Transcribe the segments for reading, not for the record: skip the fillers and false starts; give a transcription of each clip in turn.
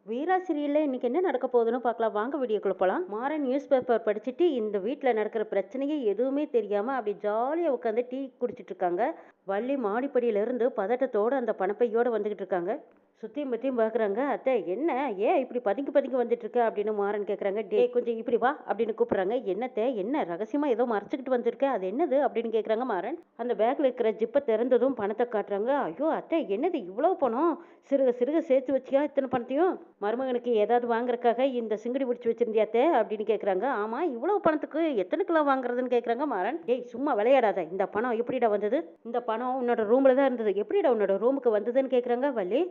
வீரா சீரியல்ல இன்னைக்கு என்ன நடக்க போகுதுன்னு பார்க்கலாம் வாங்க வீடியோக்குள்ள போலாம். மாறன் நியூஸ் பேப்பர் படிச்சுட்டு இந்த வீட்டில் நடக்கிற பிரச்சனையே எதுவுமே தெரியாம அப்படி ஜாலியாக உட்காந்து டீ குடிச்சிட்டு இருக்காங்க. வள்ளி மாடிப்படியில இருந்து பதட்டத்தோட அந்த பணப்பையோட வந்துகிட்டு இருக்காங்க. சுத்தியும் பத்தியும் பாக்குறாங்க. அத்தை என்ன, ஏன் இப்படி பதுங்கி பதுங்கி வந்துட்டு இருக்க அப்படின்னு மாறன் கேக்குறாங்க. டே கொஞ்சம் இப்படி வா அப்படின்னு கூப்பிடுறாங்க. என்னத்தை, என்ன ரகசியமா ஏதோ மறைச்சுக்கிட்டு வந்திருக்க, அது என்னது அப்படின்னு கேக்குறாங்க மாறன். அந்த பேக்ல இருக்கிற ஜிப்பை திறந்ததும் பணத்தை காட்டுறாங்க. ஐயோ அத்தை, என்னது இவ்வளவு பணம், சிறுக சிறுக சேர்த்து வச்சியா இத்தனை பணத்தையும்? மருமகனுக்கு ஏதாவது வாங்குறதுக்காக இந்த சிங்கடி பிடிச்சி வச்சிருந்தியாத்தே அப்படின்னு கேக்குறாங்க. ஆமா, இவ்வளவு பணத்துக்கு எத்தனை கிலோ வாங்குறதுன்னு கேக்குறாங்க மாறன். டேய் சும்மா விளையாடாத, இந்த பணம் எப்படிடா வந்தது? இந்த பணம் உன்னோட ரூம்ல தான் இருந்தது, எப்படிடா உன்னோட ரூமுக்கு வந்ததுன்னு கேக்குறாங்க வள்ளி.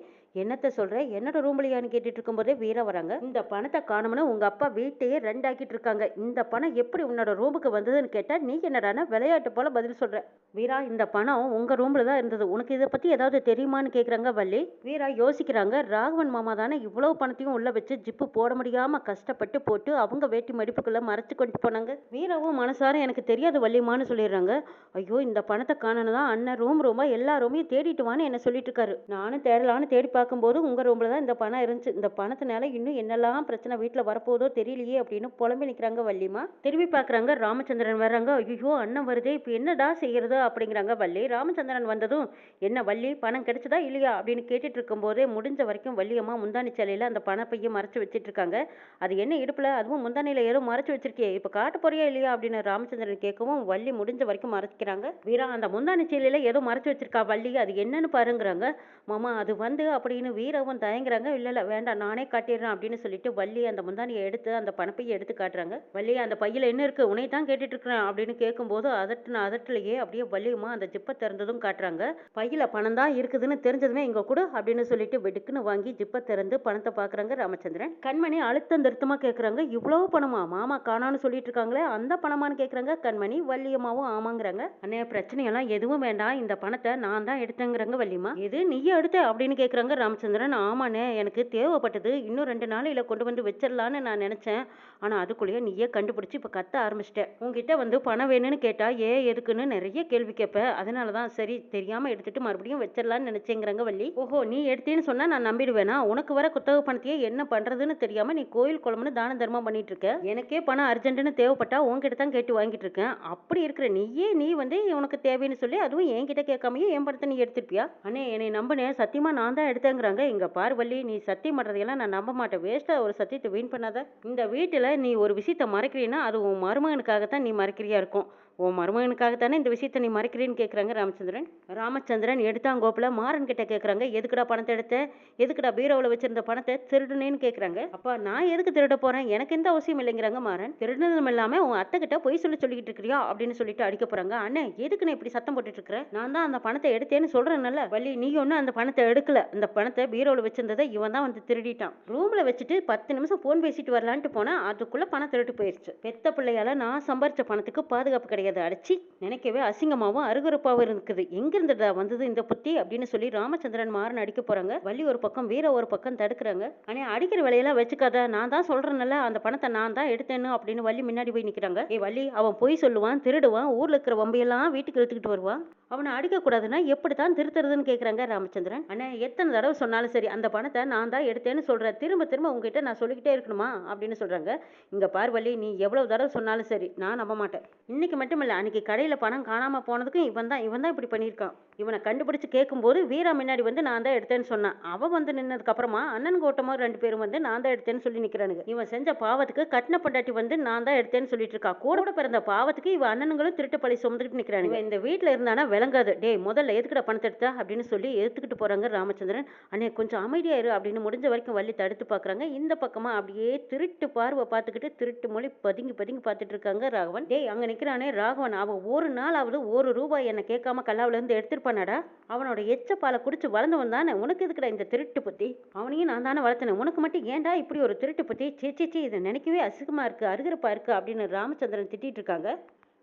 என்னத்த சொல்ற, என்னோட ரூம்லையான்னு கேட்டுட்டு இருக்கும் போதே வீரா வராங்க. இந்த பணத்தை காணும்னு உங்க அப்பா வீட்டையே ரெண்டாக்கிட்டு இருக்காங்க, இந்த பணம் எப்படி உன்னோட ரூமுக்கு வந்ததுன்னு கேட்டா நீ என்னடான விளையாட்டு போல பதில் சொல்ற. வீரா, இந்த பணம் உங்க ரூம்ல தான் இருந்தது, உனக்கு இதை பத்தி ஏதாவது தெரியுமான்னு கேக்குறாங்க வள்ளி. வீரா யோசிக்கிறாங்க. ராகவன் மாமா தானே இவ்வளவு பணத்தையும் உள்ள வச்சு ஜிப்பு போட முடியாம கஷ்டப்பட்டு போட்டு அவங்க வேட்டி மடிப்புக்குள்ள மறைச்சு கொண்டு போனாங்க. வீராவும் மனசார எனக்கு தெரியாது வள்ளிமான்னு சொல்லிடுறாங்க. ஐயோ, இந்த பணத்தை காணணும் தான் அண்ணன் ரூமா எல்லா ரூமையும் தேடிட்டு வான்னு என்ன சொல்லிட்டு இருக்காரு. நானும் தேடலான்னு தேடி பார்க்கும்போது உங்க ரூம்ல தான் இந்த பணம் இருந்துச்சு. இந்த பணத்தினால இன்னும் என்னெல்லாம் பிரச்சனை வீட்டுல வரப்போதோ தெரியலையே அப்படின்னு புலம்பி நிக்கிறாங்க வள்ளிமா. திரும்பி பாக்குறாங்க. ராமச்சந்திரன் வர்றாங்க. ஐயோ அண்ணன் வருதே, இப்ப என்னடா செய்யறது அப்படிங்கிறாங்க வள்ளி. ராமச்சந்திரன் வந்ததும் என்ன வள்ளி, பணம் கிடைச்சதா இல்லையா அப்படின்னு கேட்டுட்டு இருக்கும் போதே முடிஞ்ச வரைக்கும் வள்ளியம்மா முந்தானி சேலையில அந்த பணப்பையை மறைச்சு வச்சிட்டு இருக்காங்க. அது என்ன இடுப்புல, அதுவும் முந்தானியில ஏதோ மறைச்சு வச்சிருக்கே, இப்ப காட்ட போறியா இல்லையா அப்படின்னு ராமச்சந்திரன் கேட்கவும் வள்ளி முடிஞ்ச வரைக்கும் மறைக்கிறாங்க. வீரா, அந்த முந்தானி சேலையில ஏதோ மறைச்சு வச்சிருக்கா வள்ளி, அது என்னன்னு பாருங்கிறாங்க. மாமா அது வந்து அப்படின்னு வீரவும் தயங்குறாங்க. இல்ல இல்ல வேண்டாம், நானே காட்டிடுறேன் அப்படின்னு சொல்லிட்டு வள்ளி அந்த முந்தானியை எடுத்து அந்த பணப்பையை எடுத்து காட்டுறாங்க. வள்ளி, அந்த பையில என்ன இருக்கு, உன்னை தான் கேட்டுட்டு இருக்கிறேன் அப்படின்னு கேட்கும்போது அதட்டிலேயே அப்படியே வள்ளியுமா அந்த ஜிப்பை திறந்ததும் காட்டுறாங்க. பையில பணம் தான் இருக்குதுன்னு தெரிஞ்சதுமே இங்க கொடு அப்படின்னு சொல்லிட்டு வெடுக்குன்னு வாங்கி ஜிப்பை திறந்து பணத்தை பாக்குறாங்க ராமச்சந்திரன். கண்மணி அழுத்தம் திருத்தமா கேக்குறாங்க. இவ்வளவு பணமா, மாமா காணான்னு சொல்லிட்டு இருக்காங்களே அந்த பணமான்னு கேக்குறாங்க கண்மணி. வள்ளியம்மாவும் ஆமாங்கிறாங்க. அண்ணே பிரச்சனையெல்லாம் எதுவும் வேண்டாம், இந்த பணத்தை நான் தான் எடுத்தேங்கிறாங்க வள்ளியம்மா. எது நீயே எடுத்த அப்படின்னு கேக்குறாங்க ராமச்சந்திரன். ஆமாண்ணே, எனக்கு தேவைப்பட்டது, இன்னும் 2 நாளையில கொண்டு வந்து வச்சிடலான்னு நான் நினைச்சேன். ஆனா அதுக்குள்ளேயே நீயே கண்டுபிடிச்சு இப்ப கத்த ஆரம்பிச்சிட்டேன். உங்ககிட்ட வந்து பணம் வேணும்னு கேட்டா எதுக்குன்னு நிறைய கேள்வி கேட்ப, அதனாலதான் சரி தெரியாம எடுத்துட்டு மறுபடியும் வச்சிடலான்னு நினைச்சேங்கிறாங்க வள்ளி. ஓஹோ, நீ எடுத்தேன்னு சொன்னா நான் நம்பிடுவேனா? உனக்கு வர குத்தகை பணத்தையே என்ன பண்றதுன்னு தெரியாம நீ கோயில் குளம்னு தான தர்மம் பண்ணிட்டு இருக்க. எனக்கே பணம் அர்ஜென்ட்னு தேவைப்பட்டா உன்கிட்ட தான் கேட்டு வாங்கிட்டு இருக்கேன். அப்படி இருக்கிற நீ வந்து உனக்கு தேவைன்னு சொல்லி அதுவும் என்கிட்ட கேட்காமயே என் பணத்தை நீ எடுத்துருப்பியா? அண்ணே என்னை நம்பினே, சத்தியமா நான் தான் எடுத்தேங்கிறாங்க. இங்க பாரு வள்ளி, நீ சத்தியம் பண்றதையெல்லாம் நான் நம்ப மாட்டேன், வேஸ்டா ஒரு சத்தியத்தை வீண் பண்ணாத. இந்த வீட்டுல நீ ஒரு விஷயத்த மறைக்கிறீன்னா அது உன் மருமகனுக்காகத்தான் நீ மறைக்கிறியா இருக்கும். உன் மருமகனுக்காகத்தானே இந்த விஷயத்த நீ மறைக்கிறேன்னு கேட்குறாங்க ராமச்சந்திரன். ராமச்சந்திரன் எடுத்தாங்கோப்புல மாறன் கிட்ட கேட்குறாங்க. எதுக்குடா பணத்தை எடுத்த, எதுக்குடா பீரோவில் வச்சிருந்த பணத்தை திருடுனேன்னு கேட்குறாங்க. அப்பா நான் எதுக்கு திருட போறேன், எனக்கு எந்த அவசியம் இல்லைங்கிறாங்க மாறன். திருடுனதும் இல்லாம உன் அத்தை கிட்ட பொய் சொல்லிக்கிட்டு இருக்கிறியா அப்படின்னு சொல்லிட்டு அடிக்க போறாங்க. அண்ணே எதுக்குன்னு இப்படி சத்தம் போட்டுட்டு இருக்கிற, நான் தான் அந்த பணத்தை எடுத்தேன்னு சொல்றேன்ல. வள்ளி, நீ ஒன்னும் அந்த பணத்தை எடுக்கல, அந்த பணத்தை பீரோவில் வச்சிருந்ததை இவன் தான் வந்து திருடிட்டான். ரூம்ல வச்சுட்டு 10 நிமிஷம் போன் பேசிட்டு வரலான்ட்டு போனா அதுக்குள்ள பணம் திருட்டு போயிருச்சு. பெத்த பிள்ளையால நான் சம்பாரிச்ச பணத்துக்கு பாதுகாப்பு கிடையாது. அடிச்சு நினைக்கவே அசிங்கமாவும் அருகருப்பாவும் இருக்குது. எங்கிருந்துடா வந்தது இந்த புத்தி அப்படின்னு சொல்லி ராமச்சந்திரன் மாறன் அடிக்க போறாங்க. வள்ளி ஒரு பக்கம் வீர ஒரு பக்கம் தடுக்கிறாங்க. ஆனா அடிக்கிற வேலையெல்லாம் வச்சுக்காத, நான் தான் சொல்றேன்ல அந்த பணத்தை நான் தான் எடுத்தேன்னு அப்படின்னு வள்ளி முன்னாடி போய் நிக்கிறாங்க. வள்ளி, அவன் பொய் சொல்லுவான், திருடுவான், ஊர்ல இருக்கிற வம்பையெல்லாம் வீட்டுக்கு எடுத்துக்கிட்டு வருவான், அவனை அடிக்க கூடாதுன்னா எப்படித்தான் திருத்துறதுன்னு கேக்குறாங்க ராமச்சந்திரன். அண்ணா எத்தனை தடவை சொன்னாலும் சரி அந்த பணத்தை நான் தான் எடுத்தேன்னு சொல்றேன், திரும்ப திரும்ப உங்ககிட்ட நான் சொல்லிக்கிட்டே இருக்கணுமா அப்படின்னு சொல்றாங்க. இங்க பார்வள்ளி, நீ எவ்வளவு தடவை சொன்னாலும் சரி நான் நம்ப மாட்டேன். இன்னைக்கு மட்டும் இல்ல, அன்னைக்கு கடையில பணம் காணாம போனதுக்கும் இவன் தான் இப்படி பண்ணியிருக்கான். இவனை கண்டுபிடிச்சு கேட்கும்போது வீரா முன்னாடி வந்து நான் தான் எடுத்தேன்னு சொன்னான். அவன் வந்து நின்னதுக்கு அப்புறமா அண்ணன் கோட்டமா 2 பேரும் வந்து நான் தான் எடுத்தேன்னு சொல்லி நிக்கிறானுங்க. இவன் செஞ்ச பாவத்துக்கு கட்டின பொண்டாட்டி வந்து நான் தான் எடுத்தேன்னு சொல்லிட்டு இருக்கா. கூட பிறந்த பாவத்துக்கு இவன் அண்ணனுங்களும் திருட்டு பழி சுமந்துக்கிட்டு நிக்கிறானுங்க. இந்த வீட்டுல இருந்தானா விளங்காது. டேய் முதல்ல எதுக்குடா பணத்தை எடுத்தா அப்படின்னு சொல்லி எடுத்துக்கிட்டு போறாங்க ராமச்சந்திரன். அண்ணே கொஞ்சம் அமைதியா இரு அப்படின்னு முடிஞ்ச வரைக்கும் வள்ளி தடுத்து பாக்குறாங்க. இந்த பக்கமா அப்படியே திருட்டு பார்வை பார்த்துக்கிட்டு திருட்டு மொழி பதுங்கி பதுங்கி பார்த்துட்டு இருக்காங்க ராகவன். டேய் அங்க நிக்கிறானே ராகவன், அவன் ஒரு நாளாவது ₹1 என்ன கேட்காம கல்லாவில இருந்து எடுத்துருப்பானடா. அவனோட எச்ச பாலை குடிச்சு வளர்ந்தவன் தானே, உனக்கு எதுக்குடா இந்த திருட்டு பத்தி? அவனையும் நான் தானே வளர்த்தேன், உனக்கு மட்டும் ஏன்டா இப்படி ஒரு திருட்டு பத்தி? சே இதை நினைக்கவே அசிங்கமா இருக்கு, அருகருப்பா இருக்கு அப்படின்னு ராமச்சந்திரன் திட்டிட்டு இருக்காங்க.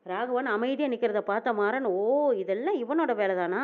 ராகவன் அமைதியா நிக்கிறத பார்த்த மாறன், ஓ! இதெல்லாம் இவனோட வேலை தானா?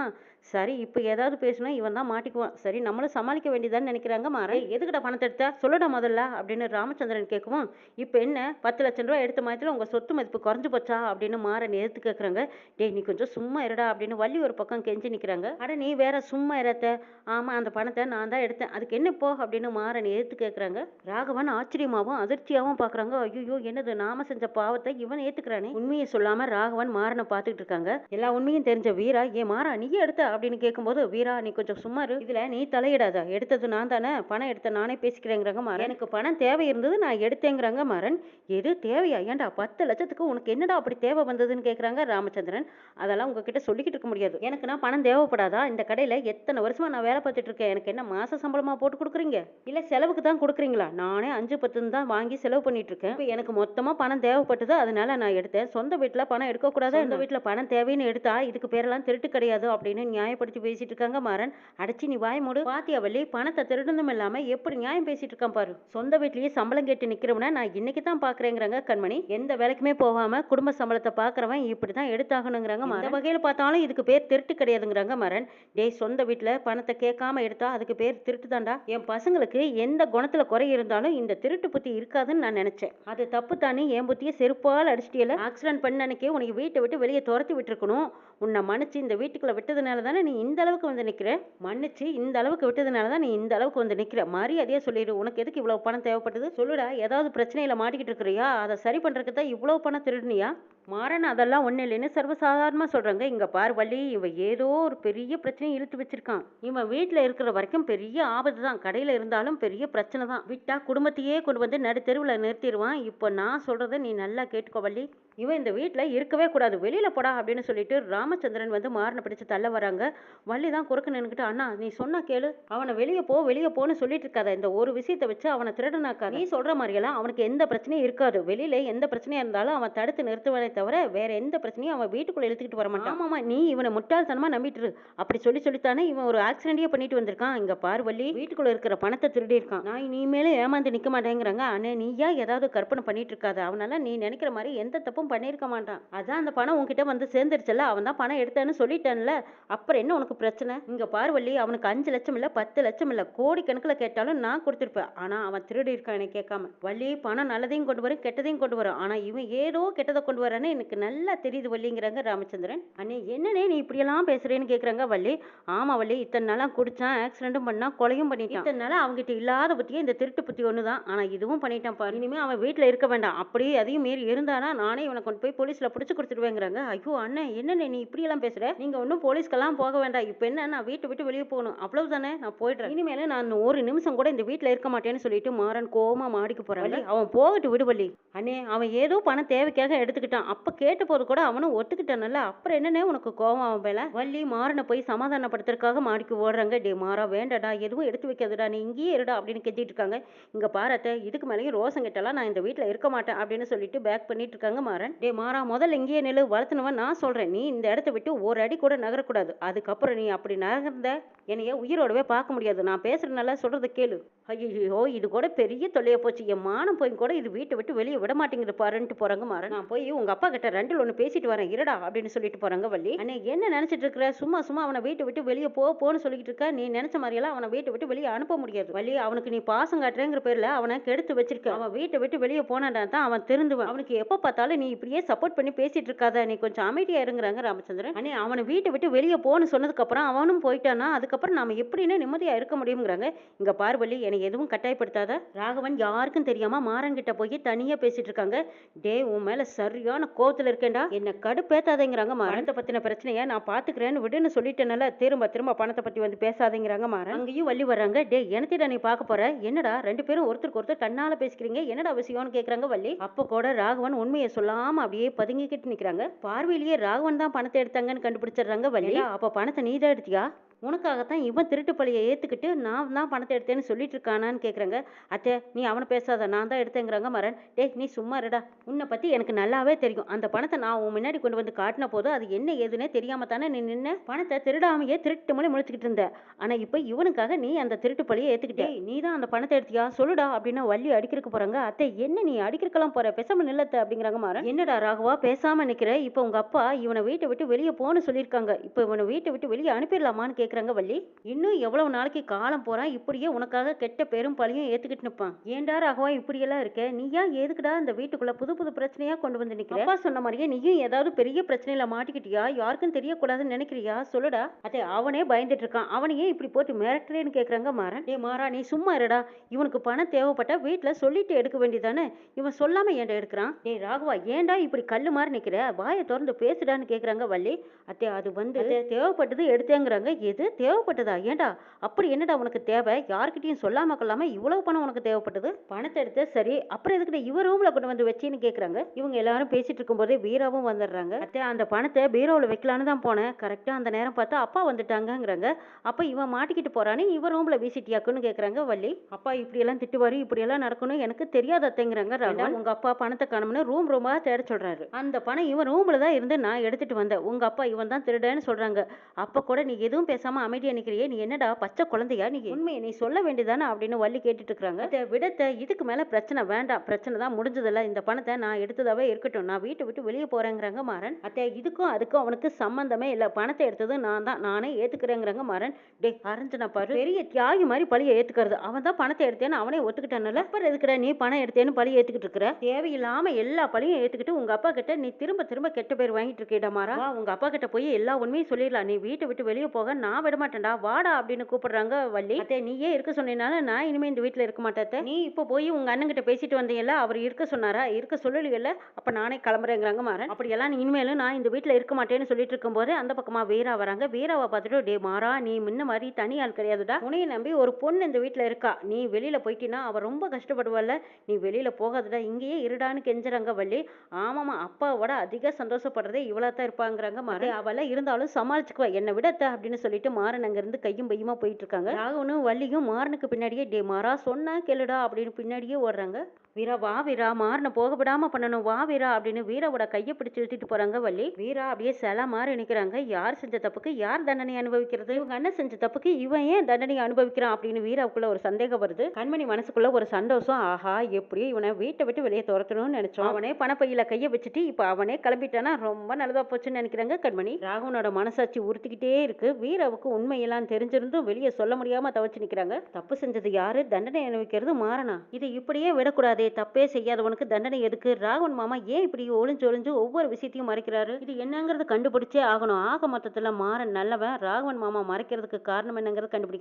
சரி, இப்ப ஏதாவது பேசுனா இவன் தான் மாட்டிக்குவான். சரி, நம்மளும் சமாளிக்க வேண்டியதுதான்னு நினைக்கிறாங்க மாறன். "ஏய், எதுக்குடா பணத்த எடுத்த? சொல்லுடா முதல்ல" அப்படின்னு ராமச்சந்திரன் கேட்கவும், "இப்ப என்ன 10,00,000 எடுத்த மாயத்துல உங்க சொத்து மதிப்பு குறைஞ்சு போச்சா?" அப்படின்னு மாறன் எதிர்த்து கேட்கறாங்க. "டேய், நீ கொஞ்சம் சும்மா இருடா" அப்படின்னு வள்ளி ஒரு பக்கம் கெஞ்சி நிக்கிறாங்க. "அட நீ வேற சும்மா இரு அத்த. ஆமா, அந்த பணத்த நான் தான் எடுத்தேன். அதுக்கு என்ன இப்போ?" அப்படின்னு மாறன் எதிர்த்து கேட்கறாங்க. ராகவன் ஆச்சரியமாவும் அதிர்ச்சியாவும் பார்க்கறாங்க. ஐயையோ! என்னது நாம செஞ்ச பாவத்த இவன் ஏத்துக்கிறானே! உண்மைய சொல்லாம ராகவன் மாறன பார்த்துக்கிட்டு இருக்காங்க. எல்லா உண்மையும் தெரிஞ்ச வீரா, "ஏன் மாறா நீயே எடுத்த?" அப்படின்னு கேட்கும்போது, "வீரா நீ கொஞ்சம் சும்மா இரு. இதுல நீ தலையிடாத. எடுத்தது நான் தானே. பணம் எடுத்த நானே பேசிக்கிறேங்கிறாங்க மாறன். எனக்கு பணம் தேவை இருந்தது, நான் எடுத்தேங்கிறாங்க மாறன். எது தேவையா? ஏன்டா 10,00,000க்கு உனக்கு என்னடா அப்படி தேவை வந்ததுன்னு கேட்கறாங்க ராமச்சந்திரன். அதெல்லாம் உங்ககிட்ட சொல்லிக்கிட்டு இருக்க முடியாது. எனக்கு நான் பணம் தேவைப்படாதா? இந்த கடையில எத்தனை வருஷமா நான் வேலை பார்த்துட்டு இருக்கேன். எனக்கு என்ன மாச சம்பளமா போட்டு கொடுக்குறீங்க? இல்ல செலவுக்கு தான் கொடுக்குறீங்களா? நானே 5, 10ன்னு தான் வாங்கி செலவு பண்ணிட்டு இருக்கேன். இப்ப எனக்கு மொத்தமா பணம் தேவைப்பட்டது, அதனால நான் எடுத்தேன். சொந்த வீட்டுல பணம் எடுக்கக்கூடாதா? சொந்த வீட்டுல பணம் தேவைன்னு எடுத்தா இதுக்கு பேரெல்லாம் திருட்டு கிடையாது அப்படின்னு நியாயப்படுத்தி பேசிட்டு இருக்காங்க மாறன். அடச்சி நீ வாய் மூடு. பாத்தியா வள்ளி, பணத்தை திருடுனதும் இல்லாம எப்படி நியாயம் பேசிட்டு இருக்கான் பாரு. சொந்த வீட்லயே சம்பளம் கேட்டு நிக்கிறவன நான் இன்னைக்கு தான் பாக்குறேங்கிறாங்க கண்மணி. எந்த வேலைக்குமே போகாம குடும்ப சம்பளத்தை பாக்குறவன் இப்படிதான் எடுத்தாகணுங்கிறாங்க மாறன். இந்த வகையில பார்த்தாலும் இதுக்கு பேர் திருட்டு கிடையாதுங்கிறாங்க மாறன். டேய், சொந்த வீட்டுல பணத்தை கேட்காம எடுத்தா அதுக்கு பேர் திருட்டு தான்டா. என் பசங்களுக்கு எந்த குணத்துல குறை இருந்தாலும் இந்த திருட்டு புத்தி இருக்காதுன்னு நான் நினைச்சேன். அது தப்பு தானே. என் புத்திய செருப்பால் அடிச்சிட்டியல. ஆக்சிடென்ட் பண்ண அன்னைக்கே உனக்கு வீட்டை விட்டு வெளியே துரத்தி விட்டுருக்கணும். உன்னை மன்னிச்சு இந்த வீட்டுக்குள்ள விட்டதுனால தானே நீ இந்த அளவுக்கு வந்து நிக்கிற. மன்னிச்சு இந்த அளவுக்கு விட்டதுனால தான் நீ இந்த அளவுக்கு வந்து நிக்கிற. மரியாதையா சொல்லிடு. உனக்கு எதுக்கு இவ்வளவு பணம் தேவைப்பட்டது? சொல்லுடா. ஏதாவது பிரச்சனையில மாட்டிக்கிட்டு இருக்கிறியா? அதை சரி பண்றதுக்கு தான் இவ்வளவு பணம் திருடுனியா? மாறன் அதெல்லாம் ஒண்ணு இல்லைன்னு சர்வசாதாரணமா சொல்றாங்க. இங்க பார் வள்ளி, இவன் ஏதோ ஒரு பெரிய பிரச்சனையை இழுத்து வச்சிருக்கான். இவன் வீட்டுல இருக்கிற வரைக்கும் பெரிய ஆபத்து தான். கடையில இருந்தாலும் பெரிய பிரச்சனை தான். விட்டா குடும்பத்தையே கொண்டு வந்து நடு தெருவுல நிறுத்திடுவான். இப்போ நான் சொல்றத நீ நல்லா கேட்டுக்கோ வள்ளி. இவன் இந்த வீட்டுல இருக்கவே கூடாது. வெளியில போடா அப்படின்னு சொல்லிட்டு ராமச்சந்திரன் வந்து மாறனை பிடிச்சு தள்ள வராங்க. வள்ளி தான் குறுக்க நின்னுக்கிட்டு, அண்ணா நீ சொன்னா கேளு. அவனை வெளியே போ வெளியே போன்னு சொல்லிட்டு இருக்காத. இந்த ஒரு விஷயத்தை வச்சு அவனை திருடனாக்காத. நீ சொல்ற மாதிரியெல்லாம் அவனுக்கு எந்த பிரச்சனையும் இருக்காது. வெளியில எந்த பிரச்சனையா இருந்தாலும் அவன் தடுத்து நிறுத்துவனே தவிர வேற எந்த பிரச்சனையும் அவன் வீட்டுக்குள்ள இழுத்துக்கிட்டு வர மாட்டான். ஆமாமா, நீ இவனை முட்டாள்தனமா நம்பிட்டு இரு. அப்படி சொல்லித்தானே இவன் ஒரு ஆக்சிடென்டே பண்ணிட்டு வந்திருக்கான். இங்க பார் வள்ளி, வீட்டுக்குள்ள இருக்கிற பணத்தை திருடி இருக்கான். நான் இனிமேல ஏமாந்து நிக்க மாட்டேங்கிறாங்க. அண்ணே, நீயா ஏதாவது கற்பனை பண்ணிட்டு இருக்காத. அவனால நீ நினைக்கிற மாதிரி எந்த தப்பும் பண்ணிருக்க மாட்டான். அதான் அந்த பணம் உன்கிட்ட வந்து சேர்ந்துருச்சுல்ல. அவன் தான் பணம் எடுத்தான்னு சொல்லிட்டான்ல. அப்புறம் என்ன உனக்கு பிரச்சனை? இங்க பார் வள்ளி, அவனுக்கு 5 லட்சம் இல்ல 10 லட்சம் இல்ல கோடி கணக்குல கேட்டாலும் நான் கொடுத்திருப்பேன். ஆனா அவன் திருடி இருக்கான் என்னை கேட்காம. வள்ளி, பணம் நல்லதையும் கொண்டு வரும் கெட்டதையும் கொண்டு வரும். ஆனா இவன் ஏதோ கெட்டதை கொண்டு வரான்னு எனக்கு நல்லா தெரியுது வள்ளிங்கிறாங்க ராமச்சந்திரன். அண்ணே, என்னன்னே நீ இப்படியெல்லாம் பேசுறேன்னு கேக்குறாங்க வள்ளி. ஆமா வள்ளி, இத்தனை நாளா குடிச்சான், ஆக்சிடென்ட்டும் பண்ணா, கொலையும் பண்ணிட்டான். இத்தனை நாளா அவங்ககிட்ட இல்லாத புத்தியே இந்த திருட்டு புத்தி ஒண்ணுதான். ஆனா இதுவும் பண்ணிட்டான் பாரு. இனிமே அவன் வீட்டுல இருக்க வேண்டாம். அப்படியே அதையும் மீறி இருந்தானா நானே இவனை கொண்டு போய் போலீஸ்ல புடிச்சு கொடுத்துருவேங்கிறாங்க. ஐயோ அண்ணே, என்னண்ணே நீ இப்படி எல்லாம் பேசுற? நீங்க ஒன்னும் போலீஸ்க்கெல்லாம் போக வேண்டாம். இப்ப என்ன, நான் வீட்டை விட்டு வெளியே போகணும் அவ்வளவுதானே. நான் போயிடுறேன். இனிமேல நான் ஒரு நிமிஷம் கூட இந்த வீட்டுல இருக்க மாட்டேன்னு சொல்லிட்டு மாறன் கோவமா மாடிக்கு போறாங்க. அவன் போகட்டு விடு வள்ளி. அண்ணே, அவன் ஏதோ பணம் தேவைக்காக எடுத்துக்கிட்டான். அப்ப கேட்ட போது கூட அவனும் ஒத்துக்கிட்டானல்ல. அப்புறம் என்னன்னே உனக்கு கோவம் அவன் மேல? வள்ளி மாறனை போய் சமாதானப்படுத்துறதுக்காக மாடிக்கு ஓடுறாங்க. டே மாறா, வேண்டடா, எதுவும் எடுத்து வைக்காதடா, நீ இங்கேயே இருடா அப்படின்னு கெஞ்சிட்டு இருக்காங்க. இங்க பாரத்த, இதுக்கு மேலேயும் ரோசம் கிட்டலாம் நான் இந்த வீட்டுல இருக்க மாட்டேன் அப்படின்னு சொல்லிட்டு பேக் பண்ணிட்டு இருக்காங்க மாறன். டே மாறா, முதல்ல இங்கேயே நில்லு. வளர்த்துனவன் நான் சொல்றேன். நீ இந்த இடத்த விட்டு ஒரு அடி கூட நகரக்கூடாது. அதுக்கப்புறம் நீ அப்படி நகர்ந்த என்னைய உயிரோடவே பார்க்க முடியாது. நான் பேசுறதுனால சொல்றதை கேளு. ஐயோ, இது கூட பெரிய தொல்லையா போச்சு. என் மானம் போய் கூட இது வீட்டை விட்டு வெளியே விட மாட்டேங்குது பாருன்ட்டு போறாங்க மாறன். நான் போய் உங்க அப்பா கிட்ட 2ல் 1 பேசிட்டு வரேன் இருடா அப்படின்னு சொல்லிட்டு போறாங்க வள்ளி. அண்ணே, என்ன நினைச்சிட்டு இருக்கிற? சும்மா சும்மா அவனை வீட்டை விட்டு வெளியே போன்னு சொல்லிட்டு இருக்க. நீ நினைச்ச மாதிரியெல்லாம் அவனை வீட்டை விட்டு வெளியே அனுப்ப முடியாது வள்ளி. அவனுக்கு நீ பாசம் காட்டுறேங்கிற பேர்ல அவனை கெடுத்து வச்சிருக்க. அவன் வீட்டை விட்டு வெளியே போனாடா தான் அவன் திருந்துவான். அவனுக்கு எப்ப பார்த்தாலும் நீ இப்படியே சப்போர்ட் பண்ணி பேசிட்டு இருக்காத. நீ கொஞ்சம் அமைதியா இருங்கிறாங்க ராமச்சந்திரன். அண்ணே, அவனை வீட்டை விட்டு வெளியே போன்னு சொன்னதுக்கு அப்புறம் அவனும் போயிட்டானா அதுக்கப்புறம் நாம எப்படின்னு நிம்மதியா இருக்க முடியுங்கிறாங்க. இங்க பார் வள்ளி, என்னை எதுவும் கட்டாயப்படுத்தாத. ராகவன் யாருக்கும் தெரியாம மாறன் கிட்ட போய் தனியா பேசிட்டு இருக்காங்க. டே, உன் மேல சரியான கோவத்துல இருக்கேன்டா, என்ன கடுப்பேத்தாதேங்கிறாங்க மாறன். பணத்தை பத்தின பிரச்சனைய நான் பாத்துக்கிறேன்னு விடுன்னு சொல்லிட்டேனால திரும்ப திரும்ப பணத்தை பத்தி வந்து பேசாதேங்கிறாங்க மாறன். அங்கேயும் வள்ளி வர்றாங்க. டே, என்னத்திடா நீ பார்க்க போற? என்னடா 2 பேரும் ஒருத்தருக்கு ஒருத்தர் கண்ணால பேசிக்கிறீங்க, என்னடா விஷயம்னு கேக்குறாங்க வள்ளி. அப்ப கூட ராகவன் உண்மையை சொல்லாம அப்படியே பதுங்கிக்கிட்டு நிக்கிறாங்க. பார்வையிலேயே ராகவன் தான் பணத்தை எடுத்தாங்கன்னு கண்டுபிடிச்சிடுறாங்க வள்ளி. அப்ப பணத்தை நீதான் எடுத்தியா? உனக்காகத்தான் இவன் திருட்டு பழியை ஏத்துக்கிட்டு நான் தான் பணத்தை எடுத்தேன்னு சொல்லிட்டு இருக்கானான்னு கேக்குறாங்க. அத்தை நீ அவனை பேசாத, நான் தான் எடுத்தேங்கிறாங்க மாறன். டேய் நீ சும்மா இருடா, உன்னை பத்தி எனக்கு நல்லாவே தெரியும். அந்த பணத்தை நான் உன் முன்னாடி கொண்டு வந்து காட்டின போது அது என்ன ஏதுன்னே தெரியாம தானே நீ நின்ன. பணத்தை திருடாமையே திருட்டு மொழி முழிச்சுக்கிட்டு இருந்த. ஆனா இப்ப இவனுக்காக நீ அந்த திருட்டு பழியை ஏத்துக்கிட்டே. நீ தான் அந்த பணத்தை எடுத்தியா சொல்லுடா அப்படின்னு வள்ளி அடிக்கிறதுக்கு போறாங்க. அத்தை என்ன நீ அடிக்கிறதுக்கெல்லாம் போற, பேசாம நில்லத்த அப்படிங்கிறாங்க மாறன். என்னடா ராகவா பேசாம நிக்கிற, இப்ப உங்க அப்பா இவனை வீட்டை விட்டு வெளியே போன்னு சொல்லியிருக்காங்க, இப்ப இவனை வீட்டை விட்டு வெளியே அனுப்பிடலாமான்னு கேக்குறாங்க வள்ளி. இன்னும் எவ்வளவு நாளைக்கு காலம் போறான் இப்படியே உனக்காக கெட்ட பெரும் பழியும் ஏத்துக்கிட்டு நிப்பான். ஏன்டா ராகவா இப்படியெல்லாம் இருக்க, நீயா எதுக்குடா இந்த வீட்டுக்குள்ள புது புது பிரச்சனையா கொண்டு வந்து நிக்கிற? அப்பா சொன்ன மாதிரியே நீயும் ஏதாவது பெரிய பிரச்சனையில மாட்டிக்கிட்டியா, யாருக்கும் தெரியக்கூடாதுன்னு நினைக்கிறியா சொல்லுடா. அதே அவனே பயந்துட்டு இருக்கான், அவனையே இப்படி போட்டு மிரட்டுறேன்னு கேக்குறாங்க மாறன். டே மாறா நீ சும்மா இருடா, இவனுக்கு பணம் தேவைப்பட்டா வீட்டுல சொல்லிட்டு எடுக்க வேண்டியதானே, இவன் சொல்லாம ஏன்டா எடுக்கிறான்? டே ராகவா ஏன்டா இப்படி கல்லு மாதிரி நிக்கிற, வாயை திறந்து பேசுடான்னு கேக்குறாங்க வள்ளி. அத்தே அது வந்து தேவைப்பட்டது எடுத்தேங்கிறாங்க. எது தேவைப்பட்டதா? ஏண்டா அப்படி என்னடா உனக்கு தேவை, யார்கிட்டயும் சொல்லாம கொள்ளாம இவ்வளவு பணம் உனக்கு தேவைப்பட்டது? பணத்தை எடுத்து சரி அப்புறம் எதுக்கிட்ட இவ ரூம்ல கொண்டு வந்து வச்சின்னு கேக்குறாங்க. இவங்க எல்லாரும் பேசிட்டு இருக்கும் போதே பீராவும் வந்துடுறாங்க. அத்தை அந்த பணத்தை பீரோவில் வைக்கலான்னு தான் போனேன், கரெக்டா அந்த நேரம் பார்த்தா அப்பா வந்துட்டாங்கிறாங்க. அப்ப இவன் மாட்டிக்கிட்டு போறான்னு இவ ரூம்ல வீசிட்டியாக்குன்னு கேக்குறாங்க வள்ளி. அப்பா இப்படி எல்லாம் திட்டுவாரு, இப்படி எல்லாம் நடக்கணும் எனக்கு தெரியாத அத்தைங்கிறாங்க. உங்க அப்பா பணத்தை காணும்னு ரூம் ரூமா தேட சொல்றாரு. அந்த பணம் இவன் ரூம்ல தான் இருந்து நான் எடுத்துட்டு வந்தேன், உங்க அப்பா இவன் தான் திருடன்னு சொல்றாங்க. அப்ப கூட நீ எதுவும் பேசாம அமைதியா நிக்கிறியே, நீ என்னடா பச்சை குழந்தையா, நீ உண்மையை நீ சொல்ல வேண்டியதானே அப்படின்னு வள்ளி கேட்டுட்டு இருக்காங்க. விடத்த இதுக்கு மேல பிரச்சனை வேண்டாம், பிரச்சனை தான் முடிஞ்சதில்ல, இந்த பணத்தை நான் எடுத்ததாவே இருக்கட்டும், நான் வீட்டை விட்டு வெளியே போறேங்கிறாங்க மாறன். அத்தை இதுக்கும் அதுக்கும் அவனுக்கு சம்பந்தமே இல்ல, பணத்தை எடுத்தது நான் தான், நானே ஏத்துக்கிறேங்கிறாங்க மாறன். டே அரஞ்சனா பாரு, பெரிய தியாகி மாதிரி பழிய ஏத்துக்கிறது, அவன் தான் பணத்தை எடுத்தேன்னு அவனே ஒத்துக்கிட்டானல, அப்புறம் எதுக்குடா நீ பணம் எடுத்தேன்னு பழி ஏத்துக்கிட்டு இருக்கிற? தேவையில்லாம எல்லா பழியும் ஏத்துக்கிட்டு உங்க அப்பா கிட்ட நீ திரும்ப திரும்ப கெட்ட பேர் வாங்கிட்டு இருக்கேடா மாறா. உங்க அப்பா கிட்ட போய் எல்லா உண்மையும் சொல்லிடலாம், நீ வீட்டை விட்டு வெளியே போக நான் விட மாட்டேன்டா, வாடா அப்படின்னு கூப்பிடுறாங்க வள்ளி. அத்தை நீயே இருக்க சொன்னீனால நான் இனிமே இந்த வீட்டுல இருக்க மாட்டேன், நீ இப்ப போய் உங்க அண்ணன் கிட்ட பேசிட்டு வந்தீங்கல்ல, அவர் இருக்க சொன்னாரா, இருக்க சொல்லலையல்ல, அப்ப நானே கிளம்புறேங்கிறாங்க மாறன். அப்படியெல்லாம் நீ இனிமேலும் நான் இந்த வீட்டுல இருக்க மாட்டேன்னு சொல்லிட்டு இருக்கும் போது அந்த பக்கமா வீரா வராங்க. வீராவை பார்த்துட்டு டே மாறா நீ முன்ன மாதிரி தனி ஆள் கிடையாதுடா, உனையை நம்பி ஒரு பொண்ணு இந்த வீட்டுல இருக்கா, நீ வெளியில போயிட்டினா அவ ரொம்ப கஷ்டப்படுவாள்ல, நீ வெளியில போகாதடா இங்கேயே இருடான்னு கெஞ்சுறாங்க வள்ளி. ஆமாமா அப்பாவோட அதிக சந்தோஷப்படுறதே இவ்வளவுதான் இருப்பாங்கிறாங்க மாறன். அவள இருந்தாலும் சமாளிச்சுக்குவா, என்னை விடத்த அப்படின்னு சொல்லிட்டு மாறன் அங்க இருந்து கையும் பையுமா போயிட்டு இருக்காங்க. ராகவனும் வள்ளியும் மாறனுக்கு பின்னாடியே டே மாறா சொன்னா கேளுடா அப்படின்னு பின்னாடியே ஓடுறாங்க. வீரா வா வீரா, மாறனை போக விடாம பண்ணணும், வா வீரா அப்படின்னு வீராவோட கையை பிடிச்சு இழுத்துட்டு போறாங்க வள்ளி. வீரா அப்படியே சில மாறி நிக்கிறாங்க. யார் செஞ்ச தப்புக்கு யார் தண்டனை அனுபவிக்கிறது, இவங்க அண்ணன் செஞ்ச தப்புக்கு இவன் ஏன் தண்டனை அனுபவிக்கிறான் அப்படின்னு வீராவுக்குள்ள ஒரு சந்தேகம் வருது. கண்மணி மனசுக்குள்ள ஒரு சந்தோஷம், ஆஹா எப்படியும் இவனை வீட்டை விட்டு வெளியே துரத்தணும்னு நினைச்சோம், அவனே பணப்பையில கையை வச்சுட்டு இப்ப அவனே கிளம்பிட்டானா ரொம்ப நல்லதா போச்சுன்னு நினைக்கிறாங்க கண்மணி. ராகவனோட மனசாட்சி உறுத்திக்கிட்டே இருக்கு. வீராவுக்கு உண்மையெல்லாம் தெரிஞ்சிருந்தும் வெளியே சொல்ல முடியாம தவச்சு நிக்கிறாங்க. தப்பு செஞ்சது யாரு, தண்டனை அனுபவிக்கிறது மாறனா, இது இப்படியே விடக்கூடாதே, தப்பே செய்யாதவனுக்கு தண்டனை எதுக்கு, ராகவன் மாமா ஏன் இப்படி ஒளிஞ்சு ஒளிஞ்சு ஒவ்வொரு விஷயத்தையும் மறைக்கிறாரு, இது என்னங்கிறது கண்டுபிடிச்சே ஆகணும். ஆக மொத்தத்துல மாறன் நல்லவன், ராகவன் மாமா மறைக்கிறதுக்கு காரணம் என்னங்கிறது கண்டுபிடிக்கிறாங்க.